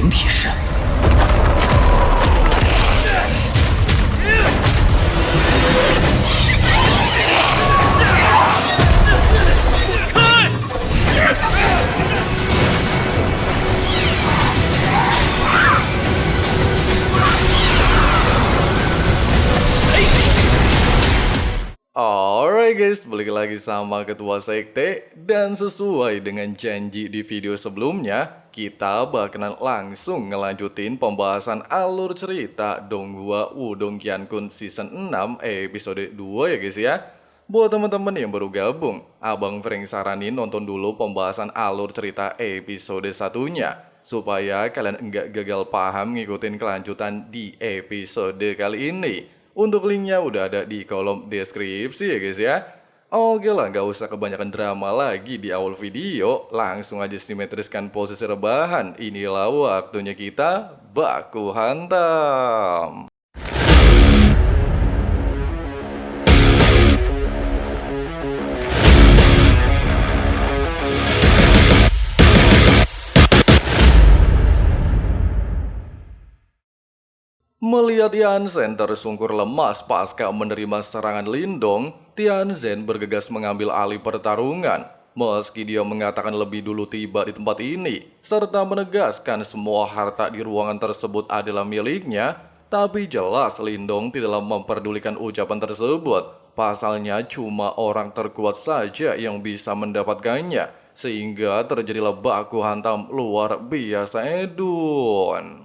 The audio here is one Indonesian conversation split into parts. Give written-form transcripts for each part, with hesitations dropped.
灵体式。 Alright guys, balik lagi sama Ketua Sekte. Dan sesuai dengan janji di video sebelumnya, kita bakalan langsung ngelanjutin pembahasan alur cerita Donghua Wudong Qiankun Season 6 episode 2 ya guys ya. Buat teman-teman yang baru gabung, Abang Frank saranin nonton dulu pembahasan alur cerita episode satunya, supaya kalian enggak gagal paham ngikutin kelanjutan di episode kali ini. Untuk linknya udah ada di kolom deskripsi ya guys ya. Oke lah, gak usah kebanyakan drama lagi di awal video. Langsung aja simetriskan posisi rebahan. Inilah waktunya kita baku hantam. Melihat Yansen tersungkur lemas pasca menerima serangan Lindong, Tianzhen bergegas mengambil alih pertarungan. Meski dia mengatakan lebih dulu tiba di tempat ini, serta menegaskan semua harta di ruangan tersebut adalah miliknya, tapi jelas Lindong tidaklah memperdulikan ucapan tersebut. Pasalnya cuma orang terkuat saja yang bisa mendapatkannya, sehingga terjadilah baku hantam luar biasa edun.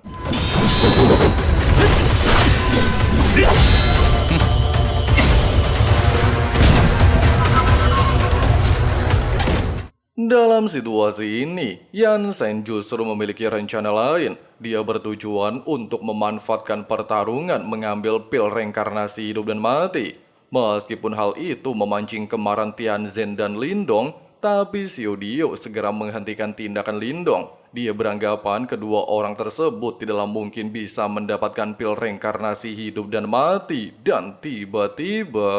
Dalam situasi ini, Yansen justru memiliki rencana lain. Dia bertujuan untuk memanfaatkan pertarungan mengambil pil reinkarnasi hidup dan mati. Meskipun hal itu memancing kemarahan Tianzhen dan Lindong, tapi Xiao Dio segera menghentikan tindakan Lindong. Dia beranggapan kedua orang tersebut tidaklah mungkin bisa mendapatkan pil reinkarnasi hidup dan mati. Dan tiba-tiba...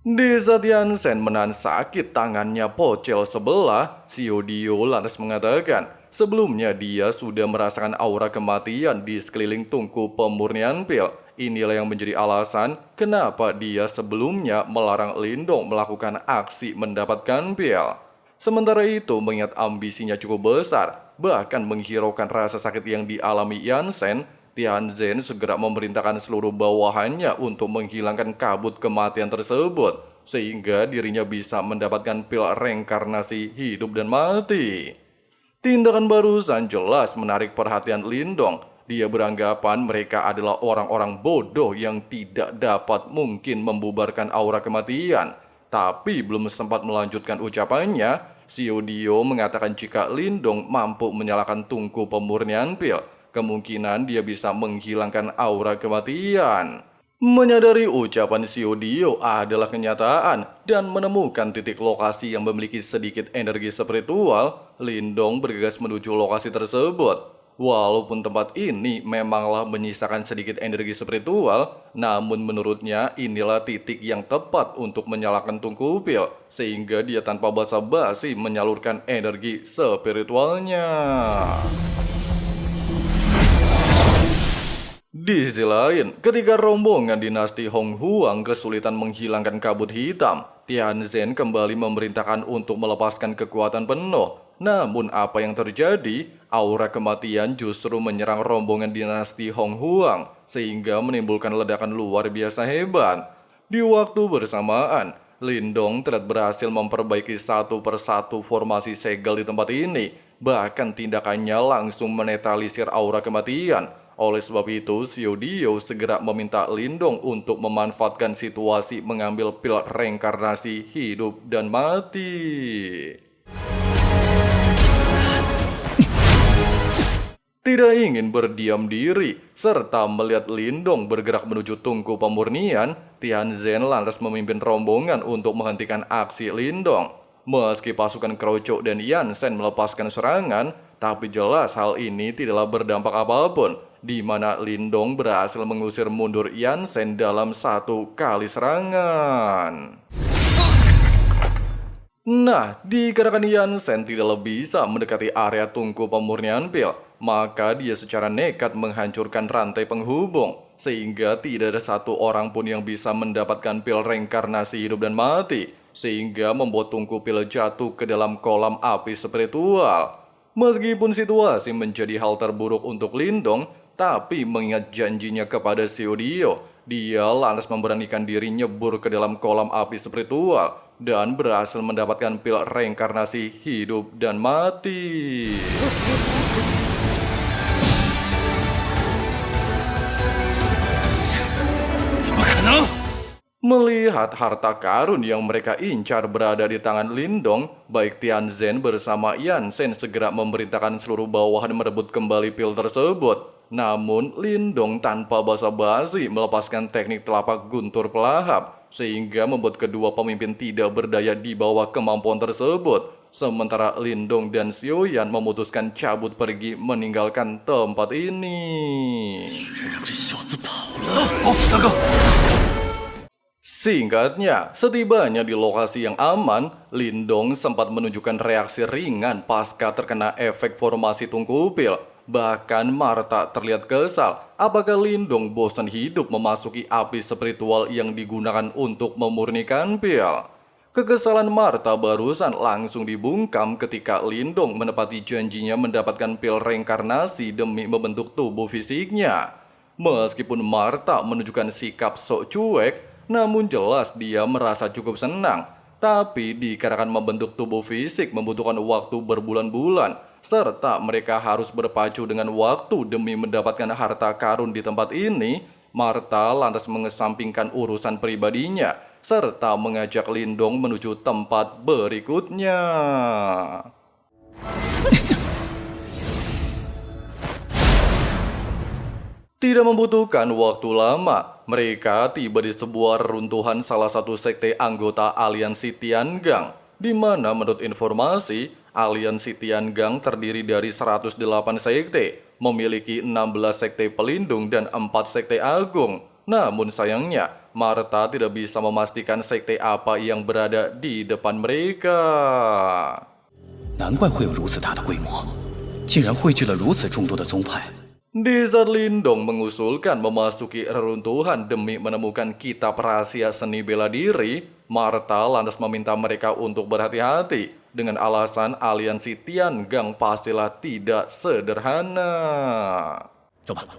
Di saat Yansen menahan sakit tangannya pocel sebelah, Xiao Dio lantas mengatakan sebelumnya dia sudah merasakan aura kematian di sekeliling tungku pemurnian pil. Inilah yang menjadi alasan kenapa dia sebelumnya melarang Lindong melakukan aksi mendapatkan pil. Sementara itu, mengingat ambisinya cukup besar, bahkan menghiraukan rasa sakit yang dialami Yansen, Tianzhen segera memerintahkan seluruh bawahannya untuk menghilangkan kabut kematian tersebut, sehingga dirinya bisa mendapatkan pil reinkarnasi hidup dan mati. Tindakan barusan jelas menarik perhatian Lindong. Dia beranggapan mereka adalah orang-orang bodoh yang tidak dapat mungkin membubarkan aura kematian. Tapi belum sempat melanjutkan ucapannya, Xiao Dio mengatakan jika Lindong mampu menyalakan tungku pemurnian pil, kemungkinan dia bisa menghilangkan aura kematian. Menyadari ucapan Xiao Dio adalah kenyataan dan menemukan titik lokasi yang memiliki sedikit energi spiritual, Lindong bergegas menuju lokasi tersebut. Walaupun tempat ini memanglah menyisakan sedikit energi spiritual, namun menurutnya inilah titik yang tepat untuk menyalakan tungku pil, sehingga dia tanpa basa-basi menyalurkan energi spiritualnya. Di sisi lain, ketika rombongan dinasti Hong Huang kesulitan menghilangkan kabut hitam, Tianzhen kembali memerintahkan untuk melepaskan kekuatan penuh. Namun apa yang terjadi? Aura kematian justru menyerang rombongan dinasti Hong Huang, sehingga menimbulkan ledakan luar biasa hebat. Di waktu bersamaan, Lindong telah berhasil memperbaiki satu persatu formasi segel di tempat ini. Bahkan tindakannya langsung menetralisir aura kematian. Oleh sebab itu, Xiao Dio segera meminta Lindong untuk memanfaatkan situasi mengambil pil reinkarnasi hidup dan mati. Tidak ingin berdiam diri, serta melihat Lindong bergerak menuju tungku pemurnian, Tianzhen lantas memimpin rombongan untuk menghentikan aksi Lindong. Meski pasukan Keroco dan Yansen melepaskan serangan, tapi jelas hal ini tidaklah berdampak apapun, di mana Lindong berhasil mengusir mundur Yansen dalam satu kali serangan. Nah, dikarenakan Yansen tidak bisa mendekati area tungku pemurnian pil, maka dia secara nekat menghancurkan rantai penghubung, sehingga tidak ada satu orang pun yang bisa mendapatkan pil reinkarnasi hidup dan mati, sehingga membuat tungku pil jatuh ke dalam kolam api spiritual. Meskipun situasi menjadi hal terburuk untuk Lindong, tapi mengingat janjinya kepada Xiao, dia lantas memberanikan diri nyebur ke dalam kolam api spiritual dan berhasil mendapatkan pil reinkarnasi hidup dan mati. Melihat harta karun yang mereka incar berada di tangan Lindong, baik Tianzhen bersama Yansen segera memerintahkan seluruh bawahan merebut kembali pil tersebut. Namun Lindong tanpa basa-basi melepaskan teknik telapak guntur pelahap, sehingga membuat kedua pemimpin tidak berdaya di bawah kemampuan tersebut. Sementara Lindong dan Xiaoyan memutuskan cabut pergi meninggalkan tempat ini. Singkatnya, setibanya di lokasi yang aman, Lindong sempat menunjukkan reaksi ringan pasca terkena efek formasi tungku pil. Bahkan Marta terlihat kesal. Apakah Lindong bosan hidup memasuki api spiritual yang digunakan untuk memurnikan pil? Kekesalan Marta barusan langsung dibungkam ketika Lindong menepati janjinya mendapatkan pil reinkarnasi demi membentuk tubuh fisiknya. Meskipun Marta menunjukkan sikap sok cuek, namun jelas dia merasa cukup senang. Tapi dikarenakan membentuk tubuh fisik membutuhkan waktu berbulan-bulan, serta mereka harus berpacu dengan waktu demi mendapatkan harta karun di tempat ini, Marta lantas mengesampingkan urusan pribadinya, serta mengajak Lindong menuju tempat berikutnya. Tidak membutuhkan waktu lama, mereka tiba di sebuah reruntuhan salah satu sekte anggota aliansi Tiangang, di mana menurut informasi, aliansi Tiangang terdiri dari 108 sekte, memiliki 16 sekte pelindung dan 4 sekte agung. Namun sayangnya, Marta tidak bisa memastikan sekte apa yang berada di depan mereka. 难怪会有如此大的规模，竟然汇聚了如此众多的宗派。 Di saat Lindong mengusulkan memasuki reruntuhan demi menemukan kitab rahasia seni bela diri, Marta lantas meminta mereka untuk berhati-hati dengan alasan aliansi Tiangang pastilah tidak sederhana. Coba.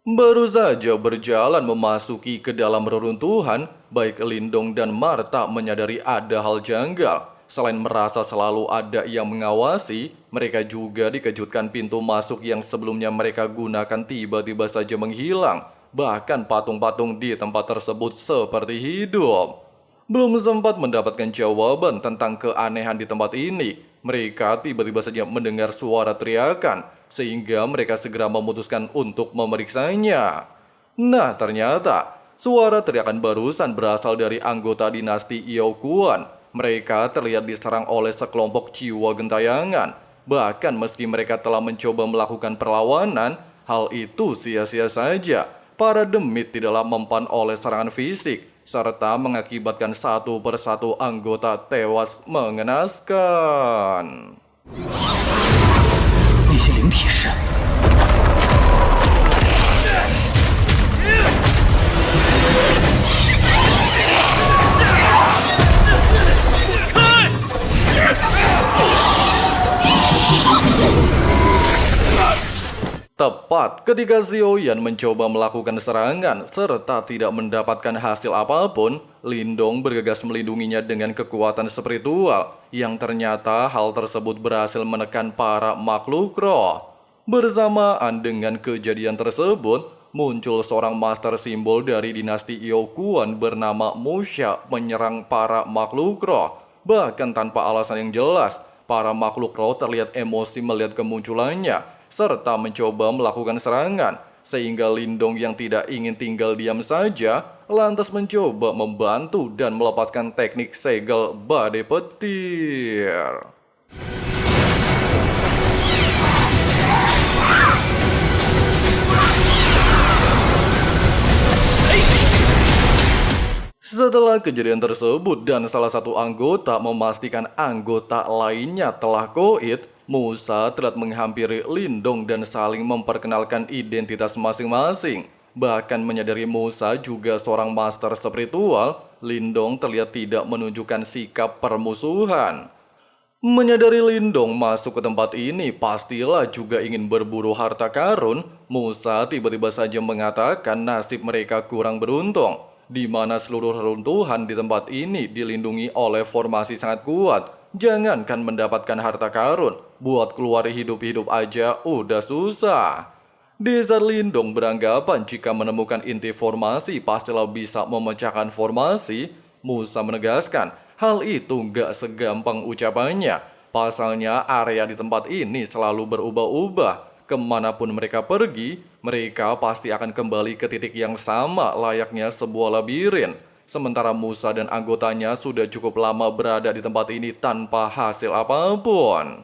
Baru saja berjalan memasuki ke dalam reruntuhan, baik Lindong dan Marta menyadari ada hal janggal. Selain merasa selalu ada yang mengawasi, mereka juga dikejutkan pintu masuk yang sebelumnya mereka gunakan tiba-tiba saja menghilang. Bahkan patung-patung di tempat tersebut seperti hidup. Belum sempat mendapatkan jawaban tentang keanehan di tempat ini, mereka tiba-tiba saja mendengar suara teriakan, sehingga mereka segera memutuskan untuk memeriksanya. Nah, ternyata suara teriakan barusan berasal dari anggota dinasti Yaokuan. Mereka terlihat diserang oleh sekelompok jiwa gentayangan. Bahkan meski mereka telah mencoba melakukan perlawanan, hal itu sia-sia saja. Para demit tidaklah mempan oleh serangan fisik, serta mengakibatkan satu persatu anggota tewas mengenaskan. 那些灵体是？ Tepat ketika Xiaoyan mencoba melakukan serangan serta tidak mendapatkan hasil apapun, Lindong bergegas melindunginya dengan kekuatan spiritual yang ternyata hal tersebut berhasil menekan para makhluk roh. Bersamaan dengan kejadian tersebut, muncul seorang master simbol dari dinasti Yaokuan bernama Musha menyerang para makhluk roh. Bahkan tanpa alasan yang jelas, para makhluk roh terlihat emosi melihat kemunculannya, serta mencoba melakukan serangan, sehingga Lindong yang tidak ingin tinggal diam saja, lantas mencoba membantu dan melepaskan teknik segel badai petir. Setelah kejadian tersebut dan salah satu anggota memastikan anggota lainnya telah koid, Musa telah menghampiri Lindong dan saling memperkenalkan identitas masing-masing. Bahkan menyadari Musa juga seorang master spiritual, Lindong terlihat tidak menunjukkan sikap permusuhan. Menyadari Lindong masuk ke tempat ini pastilah juga ingin berburu harta karun, Musa tiba-tiba saja mengatakan nasib mereka kurang beruntung, di mana seluruh reruntuhan di tempat ini dilindungi oleh formasi sangat kuat. Jangankan mendapatkan harta karun, buat keluar hidup-hidup aja udah susah. Desa Lindong beranggapan jika menemukan inti formasi pastilah bisa memecahkan formasi. Musa menegaskan hal itu gak segampang ucapannya. Pasalnya area di tempat ini selalu berubah-ubah. Kemanapun mereka pergi, mereka pasti akan kembali ke titik yang sama layaknya sebuah labirin. Sementara Musa dan anggotanya sudah cukup lama berada di tempat ini tanpa hasil apapun.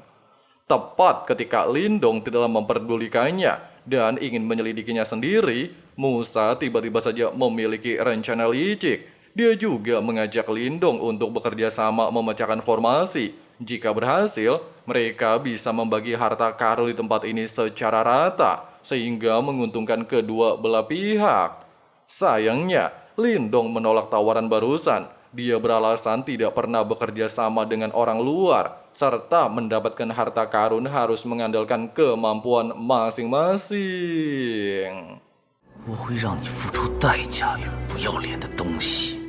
Tepat ketika Lindong tidak memperdulikannya dan ingin menyelidikinya sendiri, Musa tiba-tiba saja memiliki rencana licik. Dia juga mengajak Lindong untuk bekerja sama memecahkan formasi. Jika berhasil, mereka bisa membagi harta karun di tempat ini secara rata, sehingga menguntungkan kedua belah pihak. Sayangnya, Lindong menolak tawaran barusan. Dia beralasan tidak pernah bekerja sama dengan orang luar, serta mendapatkan harta karun harus mengandalkan kemampuan masing-masing. 我会让你付出代价的，不要脸的东西。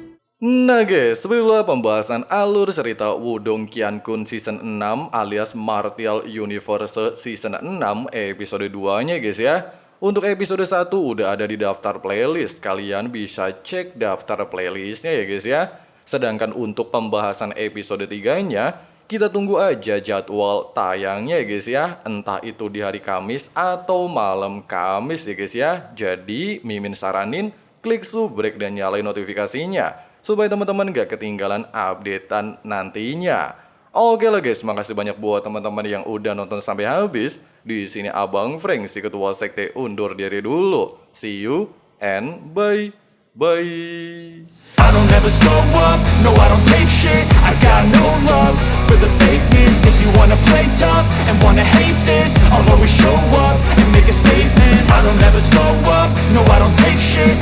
Nah guys, sebelum pembahasan alur cerita Wudong Qiankun Season 6 alias Martial Universe Season 6 episode 2-nya guys ya. Untuk episode 1 udah ada di daftar playlist, kalian bisa cek daftar playlistnya ya guys ya. Sedangkan untuk pembahasan episode 3-nya, kita tunggu aja jadwal tayangnya ya guys ya. Entah itu di hari Kamis atau malam Kamis ya guys ya. Jadi Mimin saranin klik subrek dan nyalain notifikasinya supaya teman-teman gak ketinggalan updatean nantinya. Oke lah guys, makasih banyak buat teman-teman yang udah nonton sampai habis. Di sini Abang Frank, si ketua sekte, undur diri dulu. See you and bye. Bye. I don't ever slow up, no I don't take shit. I got no love for the fakeness. If you wanna play tough and wanna hate this, I'll always show up and make a statement. I don't ever slow up, no I don't take shit.